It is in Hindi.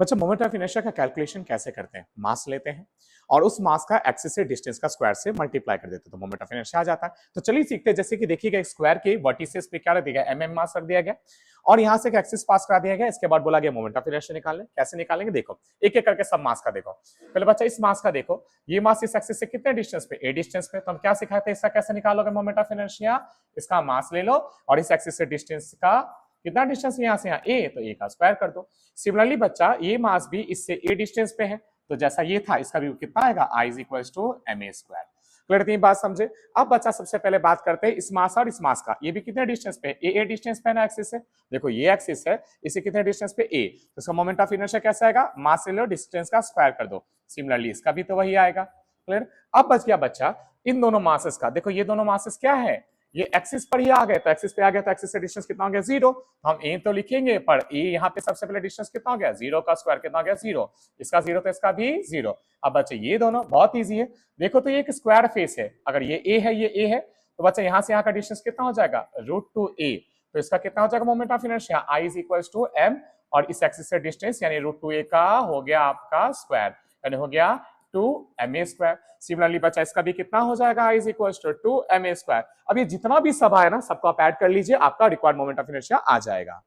बच्चा मोमेंट ऑफ इनर्शिया का कैलकुलेशन कैसे करते हैं? मास लेते हैं और उस मास का एक्सिस से डिस्टेंस का स्क्वायर से मल्टीप्लाई कर देते हैं तो मोमेंट ऑफ इनर्शिया आ जाता है। तो चलिए सीखते हैं। जैसे कि देखिएगा स्क्वायर के वर्टिसेस पे क्या रख दिया गया, एमएम मास रख दिया गया और यहां से एक एक्सिस पास करा दिया गया। इसके बाद बोला गया मोमेंट ऑफ इनर्शिया निकालने। कैसे निकालेंगे देखो, एक एक करके सब मास का देखो। पहले बच्चा इस मास का देखो, ये मास इस एक्सिस से कितने डिस्टेंस पे, ए डिस्टेंस पे। तो हम क्या सिखाते हैं, इसका कैसे निकालोगे मोमेंट ऑफ इनर्शिया। इसका मास ले लो और इस एक्सिस से डिस्टेंस का कितना डिस्टेंस यहां से यहाँ ए, तो ए का स्क्वायर कर दो। सिमिलरली बच्चा ये मास भी इससे ए डिस्टेंस पे है, तो जैसा ये था इसका भी कितना आएगा, I is equal to M A square. Clear, तीन बात समझे। अब बच्चा सबसे पहले बात करते हैं इस मास और इस मास का। ये भी कितने डिस्टेंस पे, ए डिस्टेंस पे ना एक्सिस से। देखो ये एक्सिस है, इसे कितने डिस्टेंस पे, ए। तो इसका मोमेंट ऑफ इनर्शिया कैसे आएगा, मास ले लो डिस्टेंस का स्क्वायर कर दो। सिमिलरली इसका भी तो वही आएगा। क्लियर। अब बच गया बच्चा इन दोनों मासेस का। देखो ये दोनों मासेस क्या है, ये एक्सिस पर ही आ गए, तो एक्सिस पे आ गया तो एक्सिस से डिस्टेंस कितना हो गया, जीरो। तो हम ए तो लिखेंगे, पर ए यहाँ पे सबसे पहले डिस्टेंस कितना हो गया, जीरो का स्क्वायर कितना हो गया, जीरो। इसका जीरो तो इसका भी जीरो। अब बच्चे ये दोनों बहुत इजी है। देखो तो ये एक स्क्वायर फेस है, अगर ये ए है ये ए है, तो बच्चा यहाँ से यहाँ का डिस्टेंस कितना हो जाएगा, √2a। तो इसका कितना हो जाएगा moment of inertia, I is equal to m, और इस एक्सिस से डिस्टेंस यानी √2a का हो गया आपका स्क्वायर, यानी हो गया 2ma स्क्वायर। सिमिलरली बच्चा इसका भी कितना हो जाएगा, i is equal to 2ma square. अब ये जितना भी सब है ना, सबको आप ऐड कर लीजिए, आपका रिक्वायर्ड मोमेंट ऑफ इनर्शिया आ जाएगा।